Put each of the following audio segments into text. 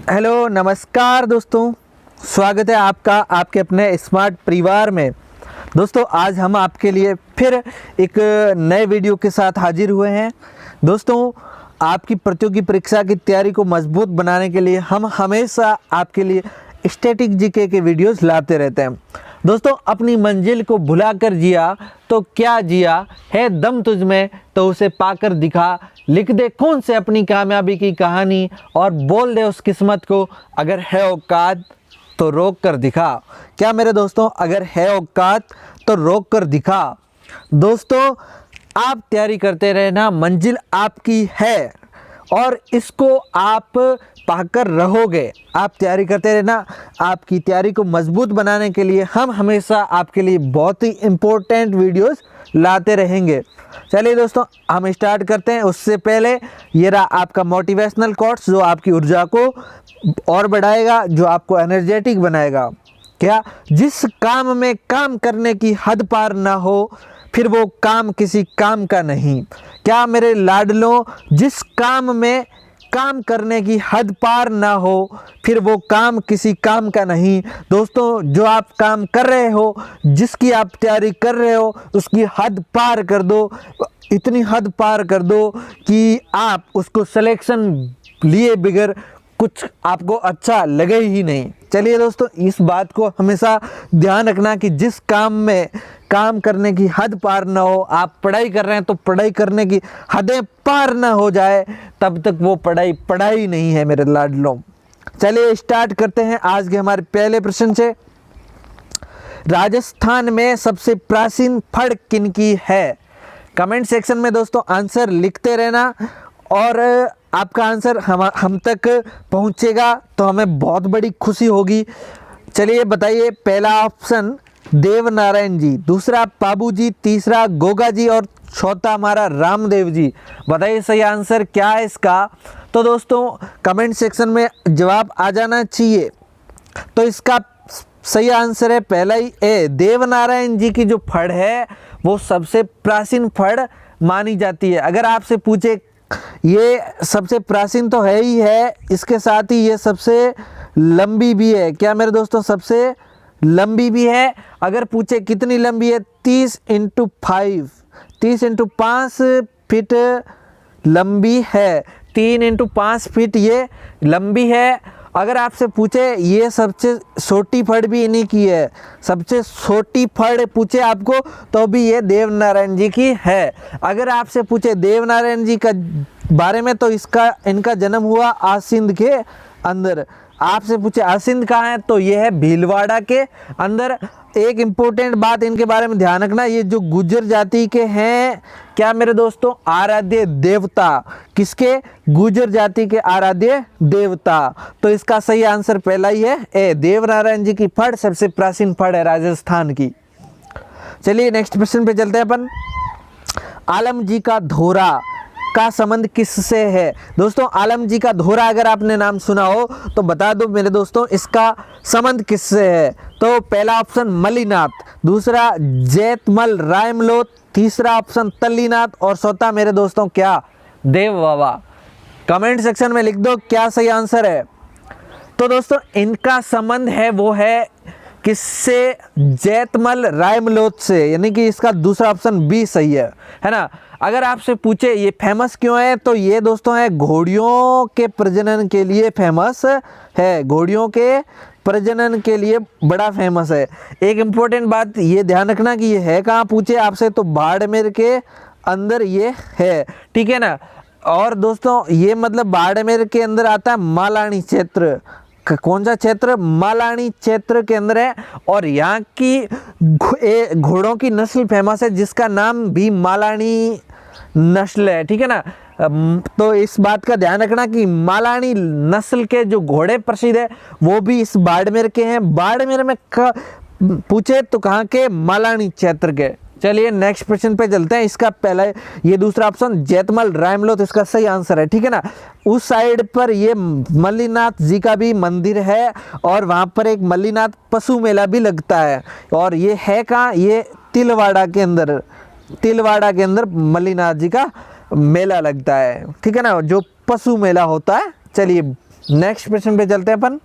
Hello नमस्कार दोस्तों, स्वागत है आपका आपके अपने स्मार्ट परिवार में। दोस्तों आज हम आपके लिए फिर एक नए वीडियो के साथ हाजिर हुए हैं। दोस्तों आपकी प्रतियोगी परीक्षा की तैयारी को मजबूत बनाने के लिए हम हमेशा आपके लिए स्टैटिक जीके के वीडियोस लाते रहते हैं। दोस्तों अपनी मंजिल को भुलाकर जिया तो क्या जिया है, दम तुझ में तो उसे पाकर दिखा, लिख दे खून से अपनी कामयाबी की कहानी और बोल दे उस किस्मत को, अगर है औकात तो रोक कर दिखा। क्या मेरे दोस्तों, अगर है औकात तो रोक कर दिखा। दोस्तों आप तैयारी करते रहना, मंजिल आपकी है और इसको आप पाकर रहोगे। आप तैयारी करते रहना। आपकी तैयारी को मजबूत बनाने के लिए हम हमेशा आपके लिए बहुत ही इम्पोर्टेंट वीडियोस लाते रहेंगे। चलिए दोस्तों हम स्टार्ट करते हैं। उससे पहले ये रहा आपका मोटिवेशनल कोट्स जो आपकी ऊर्जा को और बढ़ाएगा, जो आपको एनर्जेटिक बनाएगा। क्या, जिस काम में काम करने की हद पार ना हो फिर वो काम किसी काम का नहीं। क्या मेरे लाडलों, जिस काम में काम करने की हद पार ना हो फिर वो काम किसी काम का नहीं। दोस्तों जो आप काम कर रहे हो, जिसकी आप तैयारी कर रहे हो, उसकी हद पार कर दो, इतनी हद पार कर दो कि आप उसको सिलेक्शन लिए बगैर कुछ आपको अच्छा लगे ही नहीं। चलिए दोस्तों इस बात को हमेशा ध्यान रखना कि जिस काम में काम करने की हद पार ना हो, आप पढ़ाई कर रहे हैं तो पढ़ाई करने की हदें पार ना हो जाए, तब तक वो पढ़ाई नहीं है मेरे लाडलों। चलिए स्टार्ट करते हैं आज के हमारे पहले प्रश्न से। राजस्थान में सबसे प्राचीन फड़ किनकी है? कमेंट सेक्शन में दोस्तों आंसर लिखते रहना और आपका आंसर हम तक पहुंचेगा तो हमें बहुत बड़ी खुशी होगी। चलिए बताइए। पहला ऑप्शन देवनारायण जी, दूसरा पाबू जी, तीसरा गोगा जी और चौथा हमारा रामदेव जी। बताइए सही आंसर क्या है इसका। तो दोस्तों कमेंट सेक्शन में जवाब आ जाना चाहिए। तो इसका सही आंसर है पहला ही ए, देवनारायण जी की जो फड़ है वो सबसे प्राचीन फड़ मानी जाती है। अगर आपसे पूछे, ये सबसे प्राचीन तो है ही है, इसके साथ ही ये सबसे लंबी भी है। क्या मेरे दोस्तों, सबसे लंबी भी है। अगर पूछे कितनी लंबी है, 30 × 5, 30 × 5 फीट लंबी है। 3 × 5 फीट ये लंबी है। अगर आपसे पूछे ये सबसे छोटी फड़ भी इन्हीं की है, सबसे छोटी फड़ पूछे आपको तो भी ये देवनारायण जी की है। अगर आपसे पूछे देवनारायण जी का बारे में तो इनका जन्म हुआ आसिंद के अंदर। आपसे पूछे आसिंद कहाँ है तो ये है भीलवाड़ा के अंदर। एक इम्पोर्टेंट बात इनके बारे में ध्यान रखना, ये जो गुर्जर जाति के हैं, क्या मेरे दोस्तों, आराध्य देवता। किसके? गुर्जर जाति के आराध्य देवता। तो इसका सही आंसर पहला ही है ए, देवनारायण जी की फड़ सबसे प्राचीन फड़ है राजस्थान की। चलिए नेक्स्ट प्रश्न पे चलते हैं अपन। आलम जी का धोरा का संबंध किससे है? दोस्तों आलम जी का धोरा अगर आपने नाम सुना हो तो बता दो मेरे दोस्तों इसका संबंध किससे है। तो पहला ऑप्शन मलिनाथ, दूसरा जैतमल रायमलोत, तीसरा ऑप्शन तल्लीनाथ और चौथा मेरे दोस्तों क्या, देव बाबा। कमेंट सेक्शन में लिख दो क्या सही आंसर है। तो दोस्तों इनका संबंध है वो है किससे, जैतमल रायमलोत से, यानी कि इसका दूसरा ऑप्शन बी सही है ना। अगर आपसे पूछे ये फेमस क्यों है तो ये दोस्तों है घोड़ियों के प्रजनन के लिए फेमस है, घोड़ियों के प्रजनन के लिए बड़ा फेमस है। एक इम्पोर्टेंट बात ये ध्यान रखना कि ये है कहाँ, पूछे आपसे तो बाड़मेर के अंदर ये है, ठीक है ना। और दोस्तों ये मतलब बाड़मेर के अंदर आता है, मालानी क्षेत्र। कौन सा क्षेत्र? मालानी क्षेत्र के अंदर है। और यहाँ की घोड़ों की नस्ल फेमस है जिसका नाम भी मालानी नस्ल है, ठीक है ना। तो इस बात का ध्यान रखना कि मालानी नस्ल के जो घोड़े प्रसिद्ध है वो भी इस बाड़मेर के हैं। बाड़मेर में पूछे तो कहाँ के, मालानी क्षेत्र के। चलिए नेक्स्ट प्रश्न पे चलते हैं। इसका पहला ये दूसरा ऑप्शन जैतमल रायमलोत इसका सही आंसर है, ठीक है ना। उस साइड पर ये मल्लीनाथ जी का भी मंदिर है और वहाँ पर एक मल्लीनाथ पशु मेला भी लगता है। और ये है कहाँ, ये तिलवाड़ा के अंदर, तिलवाड़ा के अंदर मल्लीनाथ जी का मेला लगता है, ठीक है ना, जो पशु मेला होता है। चलिए नेक्स्ट प्रश्न पे चलते हैं अपन।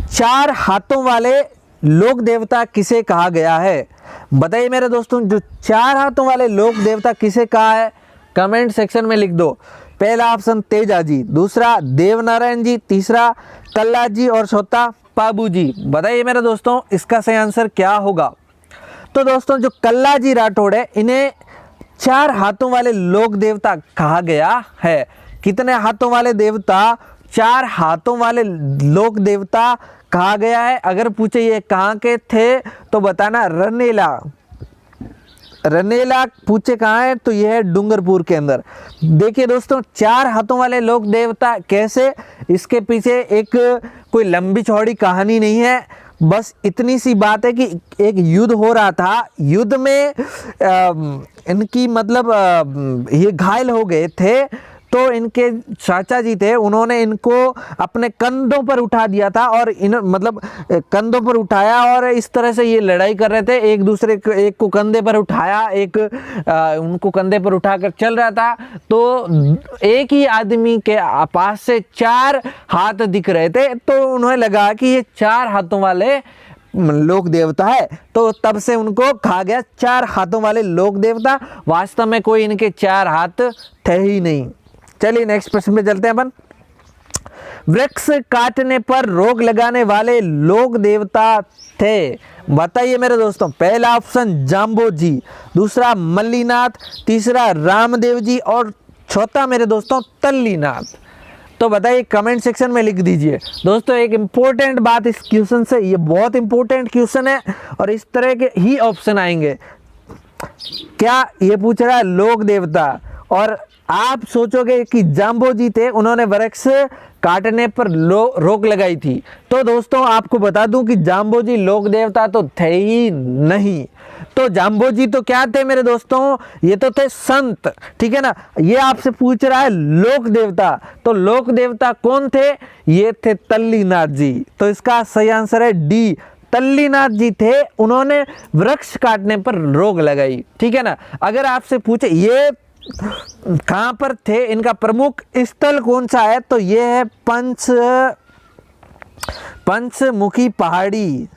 चार हाथों वाले लोक देवता किसे कहा गया है? बताइए मेरे दोस्तों, जो चार हाथों वाले लोक देवता किसे कहा है? कमेंट सेक्शन में लिख दो। पहला ऑप्शन तेजा जी, दूसरा देवनारायण जी, तीसरा कल्ला जी और चौथा पाबू जी। बताइए मेरे दोस्तों इसका सही आंसर क्या होगा? तो दोस्तों जो कल्ला जी राठौड़ है, इन्हें चार हाथों वाले लोक देवता कहा गया है। कितने हाथों वाले देवता? चार हाथों वाले लोक देवता कहा गया है। अगर पूछे ये कहाँ के थे तो बताना रनेला। रनेला पूछे कहाँ है तो यह है डूंगरपुर के अंदर। देखिए दोस्तों, चार हाथों वाले लोक देवता कैसे, इसके पीछे एक कोई लंबी चौड़ी कहानी नहीं है। बस इतनी सी बात है कि एक युद्ध हो रहा था, युद्ध में इनकी मतलब ये घायल हो गए थे, तो इनके चाचा जी थे, उन्होंने इनको अपने कंधों पर उठा दिया था और इन मतलब कंधों पर उठाया और इस तरह से ये लड़ाई कर रहे थे। एक दूसरे को, एक को कंधे पर उठाया, एक उनको कंधे पर उठाकर चल रहा था। तो एक ही आदमी के पास से चार हाथ दिख रहे थे, तो उन्हें लगा कि ये चार हाथों वाले लोक देवता है, तो तब से उनको कहा गया चार हाथों वाले लोक देवता। वास्तव में कोई इनके चार हाथ थे ही नहीं। चलिए नेक्स्ट प्रश्न पे चलते हैं अपन। वृक्ष काटने पर रोक लगाने वाले लोक देवता थे। बताइए मेरे दोस्तों। पहला ऑप्शन जाम्बो जी, दूसरा मल्लीनाथ, तीसरा रामदेव जी और चौथा मेरे दोस्तों तल्लीनाथ। तो बताइए कमेंट सेक्शन में लिख दीजिए। दोस्तों एक इंपॉर्टेंट बात इस क्वेश्चन से, ये बहुत इंपॉर्टेंट क्वेश्चन है और इस तरह के ही ऑप्शन आएंगे। क्या ये पूछ रहा है लोक देवता, और आप सोचोगे कि जाम्बो जी थे, उन्होंने वृक्ष काटने पर रोक लगाई थी। तो दोस्तों आपको बता दूं कि जाम्बो जी लोक देवता तो थे ही नहीं। तो जाम्बो जी तो क्या थे मेरे दोस्तों? ये तो थे संत, ठीक है ना। ये आपसे पूछ रहा है लोक देवता, तो लोक देवता कौन थे? ये थे तल्लीनाथ जी। तो इसका सही आंसर है डी, तल्लीनाथ जी थे, उन्होंने वृक्ष काटने पर रोक लगाई, ठीक है ना। अगर आपसे पूछे ये कहां पर थे, इनका प्रमुख स्थल कौन सा है, तो ये है पंचमुखी पहाड़ी।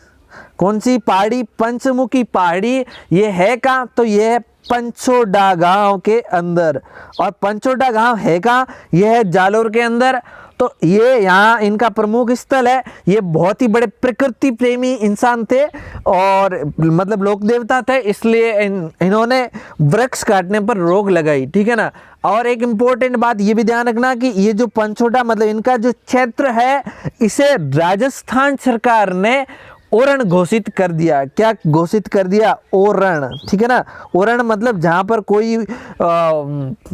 कौन सी पहाड़ी? पंचमुखी पहाड़ी। ये है कहां? तो ये है पंचोडा गांव के अंदर। और पंचोडा गांव है कहां? यह है जालोर के अंदर। तो ये यहाँ इनका प्रमुख स्थल है। ये बहुत ही बड़े प्रकृति प्रेमी इंसान थे और मतलब लोक देवता थे, इसलिए इन्होंने वृक्ष काटने पर रोक लगाई, ठीक है ना। और एक इम्पोर्टेंट बात ये भी ध्यान रखना कि ये जो पंचोडा मतलब इनका जो क्षेत्र है, इसे राजस्थान सरकार ने ओरण घोषित कर दिया। क्या घोषित कर दिया? ओरण, ठीक है ना। ओरण मतलब जहां पर कोई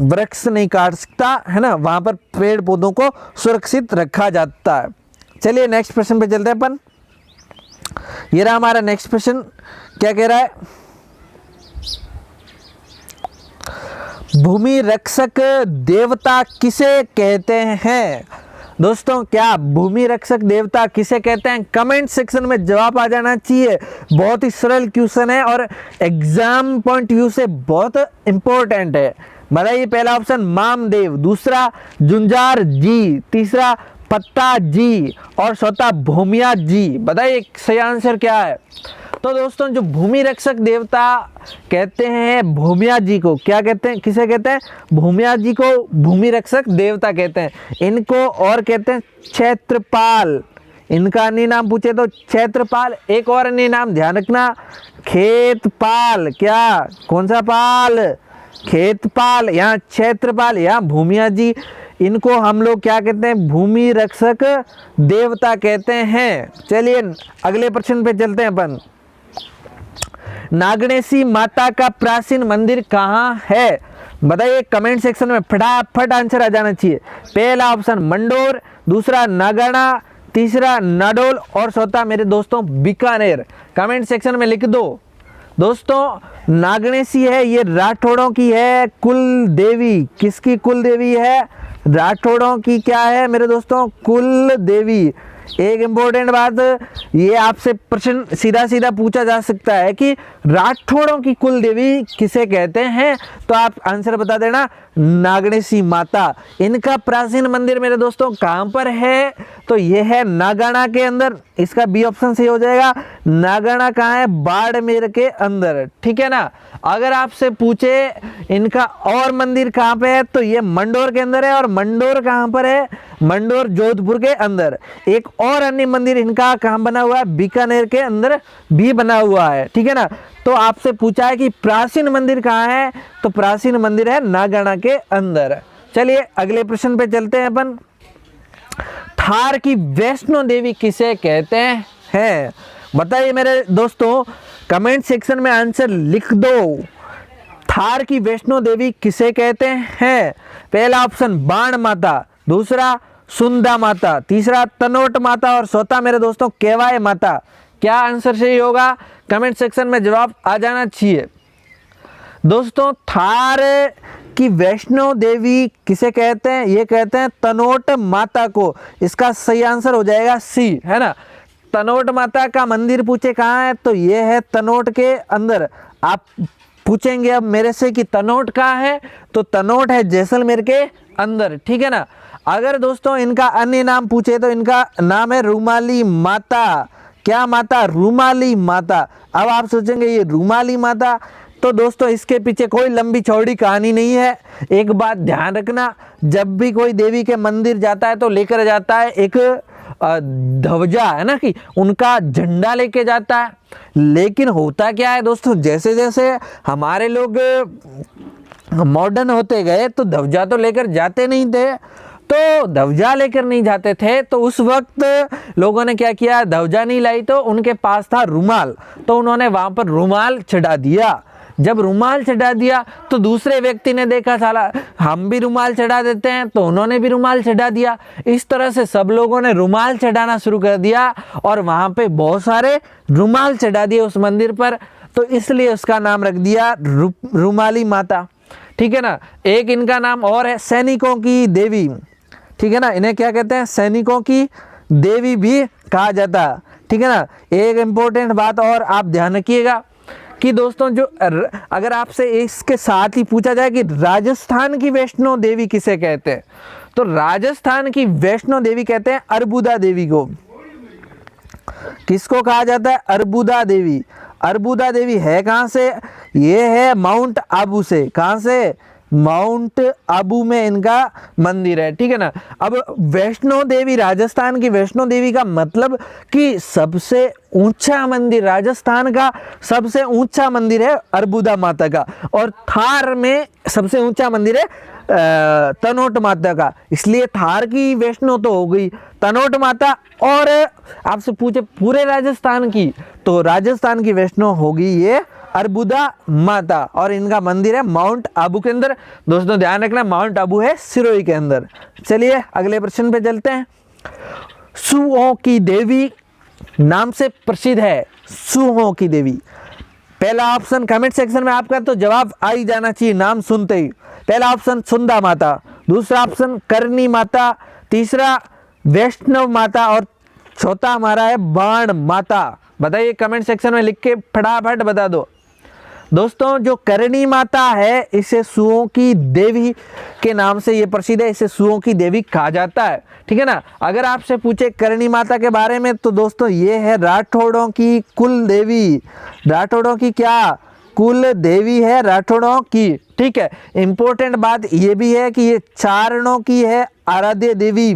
वृक्ष नहीं काट सकता है ना, वहां पर पेड़ पौधों को सुरक्षित रखा जाता है। चलिए नेक्स्ट प्रश्न पे चलते हैं अपन। ये रहा हमारा नेक्स्ट प्रश्न। क्या कह रहा है? भूमि रक्षक देवता किसे कहते हैं? दोस्तों क्या भूमि रक्षक देवता किसे कहते हैं? कमेंट सेक्शन में जवाब आ जाना चाहिए। बहुत ही सरल क्वेश्चन है और एग्जाम पॉइंट व्यू से बहुत इंपॉर्टेंट है। बताइए। पहला ऑप्शन मामदेव, दूसरा जुंजार जी, तीसरा पत्ता जी और चौथा भूमिया जी। बताइए सही आंसर क्या है? तो दोस्तों जो भूमि रक्षक देवता कहते हैं भूमिया जी को, क्या कहते हैं, किसे कहते हैं? भूमिया जी को भूमि रक्षक देवता कहते हैं। इनको और कहते हैं क्षेत्रपाल। इनका अन्य नाम पूछे तो क्षेत्रपाल। एक और अन्य नाम ध्यान रखना, खेतपाल। क्या? कौन सा पाल? खेतपाल। यहाँ क्षेत्रपाल, यहाँ भूमिया जी। इनको हम लोग क्या कहते हैं? भूमि रक्षक देवता कहते हैं। चलिए अगले प्रश्न पे चलते हैं अपन। नागणेशी माता का प्राचीन मंदिर कहाँ है? बताइए कमेंट सेक्शन में फटाफट आंसर आ जाना चाहिए। पहला ऑप्शन मंडोर, दूसरा नागाना, तीसरा नाडोल और चौथा मेरे दोस्तों बीकानेर। कमेंट सेक्शन में लिख दो। दोस्तों नागणेशी है, ये राठौड़ों की है कुल देवी। किसकी कुल देवी है? राठौड़ों की क्या है मेरे दोस्तों? कुल देवी। एक इम्पोर्टेंट बात, ये आपसे प्रश्न सीधा सीधा पूछा जा सकता है कि राठौड़ों की कुल देवी किसे कहते हैं, तो आप आंसर बता देना, नागणेशी माता। इनका प्राचीन मंदिर मेरे दोस्तों कहाँ पर है, तो ये है नागाना के अंदर। इसका बी ऑप्शन सही हो जाएगा। नागाना कहाँ है, बाड़मेर के अंदर, ठीक है ना। अगर आपसे पूछे इनका और मंदिर कहाँ पे है, तो ये मंडोर के अंदर है। और मंडोर कहाँ पर है, मंडोर जोधपुर के अंदर। एक और अन्य मंदिर इनका कहाँ बना हुआ है, बीकानेर के अंदर भी बना हुआ है, ठीक है ना। तो आपसे पूछा है कि प्राचीन मंदिर कहाँ है, तो प्राचीन मंदिर है नागाना के अंदर। चलिए अगले प्रश्न पे चलते हैं अपन। थार की वैष्णो देवी किसे कहते हैं, बताइए मेरे दोस्तों, कमेंट सेक्शन में आंसर लिख दो। थार की वैष्णो देवी किसे कहते हैं? पहला ऑप्शन बाण माता, दूसरा सुंदा माता, तीसरा तनोट माता और चौथा मेरे दोस्तों केवाय माता। क्या आंसर सही होगा, कमेंट सेक्शन में जवाब आ जाना चाहिए। दोस्तों थार की वैष्णो देवी किसे कहते हैं, ये कहते हैं तनोट माता को। इसका सही आंसर हो जाएगा सी, है ना। तनोट माता का मंदिर पूछे कहाँ है, तो ये है तनोट के अंदर। आप पूछेंगे अब मेरे से कि तनोट कहाँ है, तो तनोट है जैसलमेर के अंदर, ठीक है ना। अगर दोस्तों इनका अन्य नाम पूछे तो इनका नाम है रूमाली माता। क्या माता, रूमाली माता। अब आप सोचेंगे ये रूमाली माता, तो दोस्तों इसके पीछे कोई लंबी चौड़ी कहानी नहीं है। एक बात ध्यान रखना, जब भी कोई देवी के मंदिर जाता है तो लेकर जाता है एक ध्वजा, है ना, कि उनका झंडा लेके जाता है। लेकिन होता क्या है दोस्तों, जैसे जैसे हमारे लोग मॉडर्न होते गए तो ध्वजा तो लेकर जाते नहीं थे। तो ध्वजा लेकर नहीं जाते थे तो उस वक्त लोगों ने क्या किया, ध्वजा नहीं लाई तो उनके पास था रुमाल, तो उन्होंने वहां पर रुमाल चढ़ा दिया। जब रुमाल चढ़ा दिया तो दूसरे व्यक्ति ने देखा, साला हम भी रुमाल चढ़ा देते हैं, तो उन्होंने भी रुमाल चढ़ा दिया। इस तरह से सब लोगों ने रुमाल चढ़ाना शुरू कर दिया और वहां पे बहुत सारे रुमाल चढ़ा दिए उस मंदिर पर, तो इसलिए उसका नाम रख दिया रूमाली माता, ठीक है ना। एक इनका नाम और है सैनिकों की देवी, ठीक है ना। इन्हें क्या कहते हैं, सैनिकों की देवी भी कहा जाता है, ठीक है ना। एक इम्पोर्टेंट बात और आप ध्यान रखिएगा कि दोस्तों जो अगर आपसे इसके साथ ही पूछा जाए कि राजस्थान की वैष्णो देवी किसे कहते हैं, तो राजस्थान की वैष्णो देवी कहते हैं अर्बुदा देवी को। किसको कहा जाता है, अर्बुदा देवी। अर्बुदा देवी है कहाँ से, ये है माउंट आबू से। कहाँ से, माउंट आबू में इनका मंदिर है, ठीक है ना। अब वैष्णो देवी, राजस्थान की वैष्णो देवी का मतलब कि सबसे ऊंचा मंदिर, राजस्थान का सबसे ऊंचा मंदिर है अर्बुदा माता का, और थार में सबसे ऊंचा मंदिर है तनोट माता का। इसलिए थार की वैष्णो तो हो गई, तनोट माता, और आपसे पूछे पूरे राजस्थान की, तो राजस्थान की वैष्णो होगी ये अर्बुदा माता, और इनका मंदिर है माउंट आबू के अंदर। दोस्तों ध्यान रखना, माउंट आबू है सिरोही के अंदर। चलिए अगले प्रश्न पे चलते हैं। सुओं की देवी नाम से प्रसिद्ध है, सुओं की देवी। पहला ऑप्शन कमेंट सेक्शन में आपका तो जवाब आ ही जाना चाहिए नाम सुनते ही। पहला ऑप्शन सुंदा माता, दूसरा ऑप्शन करणी माता, तीसरा वैष्णव माता और चौथा हमारा है बाण माता। बताइए कमेंट सेक्शन में लिख के फटाफट बता दो। दोस्तों जो करणी माता है इसे सुओं की देवी के नाम से ये प्रसिद्ध है, इसे सुओं की देवी कहा जाता है, ठीक है ना। अगर आपसे पूछे करणी माता के बारे में तो दोस्तों ये है राठौड़ों की कुल देवी। राठौड़ों की क्या कुल देवी है, राठौड़ों की, ठीक है। इंपॉर्टेंट बात ये भी है कि ये चारणों की है आराध्य देवी।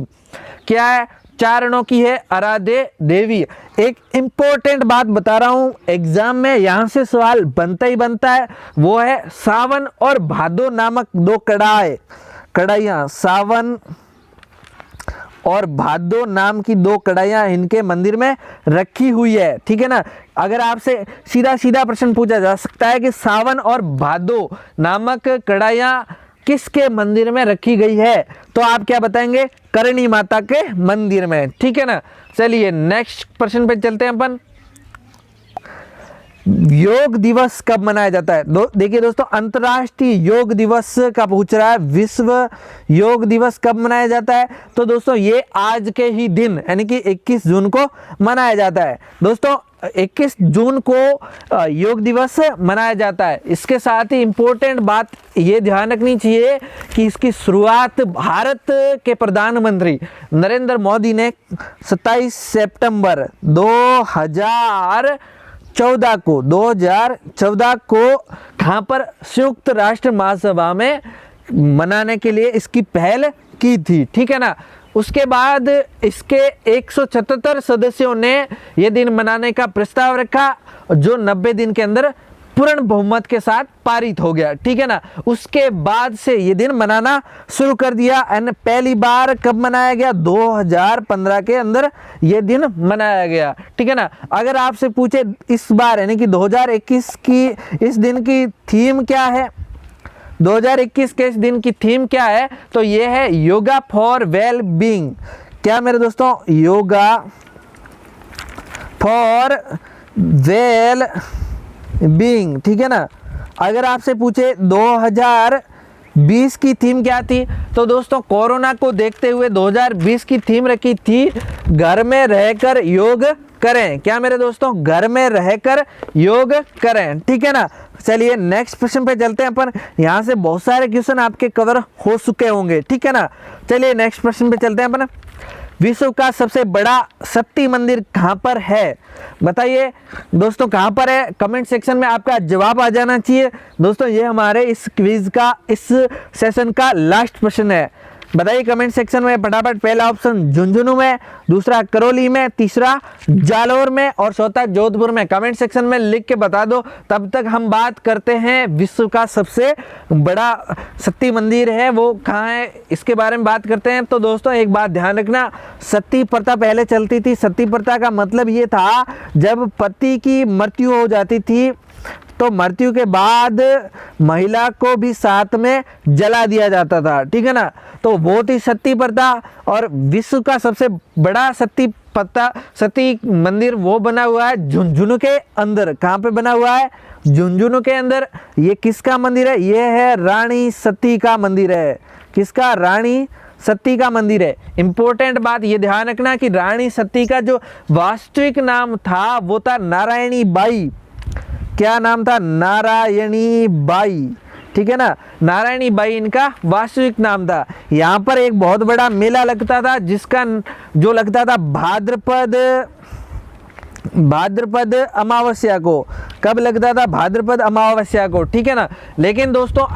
क्या है, चारणों की है आराध्य देवी। एक इंपॉर्टेंट बात बता रहा हूं, एग्जाम में यहां से सवाल बनता ही बनता है, वो है सावन और भादो नामक दो कढ़ाइयां, सावन और भादो नाम की दो कढ़ाइयां इनके मंदिर में रखी हुई है, ठीक है ना। अगर आपसे सीधा सीधा प्रश्न पूछा जा सकता है कि सावन और भादो नामक कढ़ाइयां किसके मंदिर में रखी गई है, तो आप क्या बताएंगे, करणी माता के मंदिर में, ठीक है ना। चलिए नेक्स्ट प्रश्न पे चलते हैं अपन। योग दिवस कब मनाया जाता है? देखिए दोस्तों, अंतर्राष्ट्रीय योग दिवस का पूछ रहा है, विश्व योग दिवस कब मनाया जाता है? तो दोस्तों ये आज के ही दिन यानी कि 21 जून को मनाया जाता है। दोस्तों 21 जून को योग दिवस मनाया जाता है। इसके साथ ही इम्पोर्टेंट बात ये ध्यान रखनी चाहिए कि इसकी शुरुआत भारत के प्रधानमंत्री नरेंद्र मोदी ने 27 सितंबर 2014 को कहाँ पर संयुक्त राष्ट्र महासभा में मनाने के लिए इसकी पहल की थी, ठीक है ना। उसके बाद इसके 177 सदस्यों ने यह दिन मनाने का प्रस्ताव रखा, जो 90 दिन के अंदर पूर्ण बहुमत के साथ पारित हो गया, ठीक है ना। उसके बाद से ये दिन मनाना शुरू कर दिया एंड पहली बार कब मनाया गया? 2015 के अंदर ये दिन मनाया गया, ठीक है ना। अगर आपसे पूछे इस बार यानी कि 2021 की इस दिन की थीम क्या है, 2021 के इस दिन की थीम क्या है, तो ये है योगा फॉर वेल बीइंग। क्या मेरे दोस्तों? योगा फॉर वेल बीइंग, ठीक है ना। अगर आपसे पूछे 2020 की थीम क्या थी, तो दोस्तों कोरोना को देखते हुए 2020 की थीम रखी थी घर में रहकर योग करें। क्या मेरे दोस्तों? घर में रहकर योग करें, ठीक है ना। चलिए नेक्स्ट प्रश्न पे चलते हैं अपन। यहाँ से बहुत सारे क्वेश्चन आपके कवर हो चुके होंगे, ठीक है ना। चलिए नेक्स्ट प्रश्न पे चलते हैं अपन। विश्व का सबसे बड़ा शक्ति मंदिर कहाँ पर है? बताइए दोस्तों कहाँ पर है? कमेंट सेक्शन में आपका जवाब आ जाना चाहिए। दोस्तों ये हमारे इस क्विज का, इस सेशन का लास्ट प्रश्न है। बताइए कमेंट सेक्शन में फटाफट। पहला ऑप्शन झुंझुनू में, दूसरा करौली में, तीसरा जालौर में और चौथा जोधपुर में। कमेंट सेक्शन में लिख के बता दो। तब तक हम बात करते हैं विश्व का सबसे बड़ा शक्ति मंदिर है वो कहाँ है, इसके बारे में बात करते हैं। तो दोस्तों एक बात ध्यान रखना, सती प्रथा पहले चलती थी। सती प्रथा का मतलब ये था जब पति की मृत्यु हो जाती थी तो मृत्यु के बाद महिला को भी साथ में जला दिया जाता था, ठीक है ना। तो वो थी सती प्रथा। और विश्व का सबसे बड़ा सती मंदिर वो बना हुआ है झुंझुनू के अंदर। कहाँ पे बना हुआ है? झुंझुनू के अंदर। ये किसका मंदिर है? ये है रानी सती का मंदिर है। किसका? रानी सती का मंदिर है। इंपॉर्टेंट बात ये ध्यान रखना कि रानी सती का जो वास्तविक नाम था वो था नारायणी बाई। क्या नाम था? नारायणी बाई, ठीक है ना। नारायणी बाई इनका वास्तविक नाम था। यहाँ पर एक बहुत बड़ा मेला लगता था जिसका जो लगता था भाद्रपद अमावस्या को। कब लगता था? भाद्रपद अमावस्या को, ठीक है ना। लेकिन दोस्तों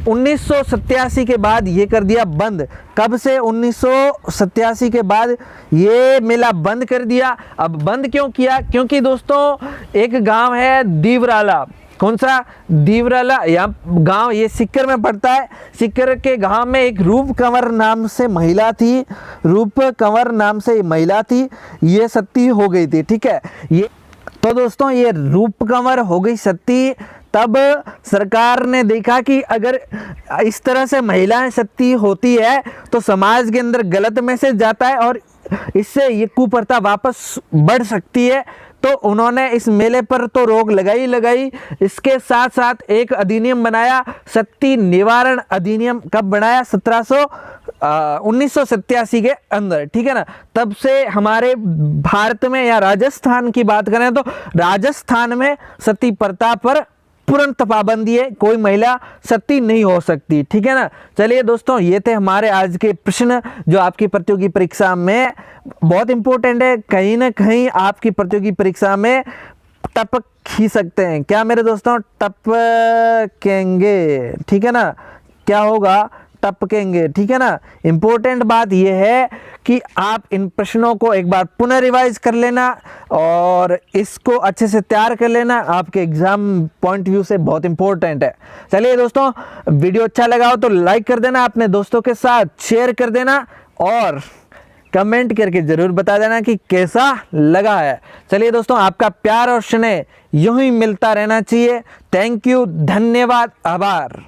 1987 के बाद ये कर दिया बंद। कब से? 1987 के बाद ये मेला बंद कर दिया। अब बंद क्यों किया? क्योंकि दोस्तों एक गांव है दीवराला। कौन सा? दीवराला। यहाँ गांव ये सिक्कर में पड़ता है। सिक्कर के गांव में एक रूप कंवर नाम से महिला थी। रूप कंवर नाम से महिला थी, ये सती हो गई थी, ठीक है। ये तो दोस्तों ये रूप कंवर हो गई सती। तब सरकार ने देखा कि अगर इस तरह से महिलाएं सती होती है तो समाज के अंदर गलत मैसेज जाता है और इससे ये कुप्रथा वापस बढ़ सकती है। तो उन्होंने इस मेले पर तो रोक लगाई। इसके साथ साथ एक अधिनियम बनाया, सती निवारण अधिनियम। कब बनाया? 1987 के अंदर, ठीक है ना। तब से हमारे भारत में या राजस्थान की बात करें तो राजस्थान में सती प्रथा पर तुरंत पाबंदी है, कोई महिला सती नहीं हो सकती, ठीक है ना। चलिए दोस्तों ये थे हमारे आज के प्रश्न जो आपकी प्रतियोगी परीक्षा में बहुत इंपॉर्टेंट है। कहीं ना कहीं आपकी प्रतियोगी परीक्षा में टपक ही सकते हैं। क्या मेरे दोस्तों? टपकेंगे, ठीक है ना। क्या होगा? टपकेंगे, ठीक है ना। इंपॉर्टेंट बात यह है कि आप इन प्रश्नों को एक बार पुनः रिवाइज कर लेना और इसको अच्छे से तैयार कर लेना। आपके एग्जाम पॉइंट व्यू से बहुत इंपॉर्टेंट है। चलिए दोस्तों वीडियो अच्छा लगा हो तो लाइक कर देना, अपने दोस्तों के साथ शेयर कर देना और कमेंट करके जरूर बता देना कि कैसा लगा है। चलिए दोस्तों आपका प्यार और स्नेह यूं ही मिलता रहना चाहिए। थैंक यू, धन्यवाद, आभार।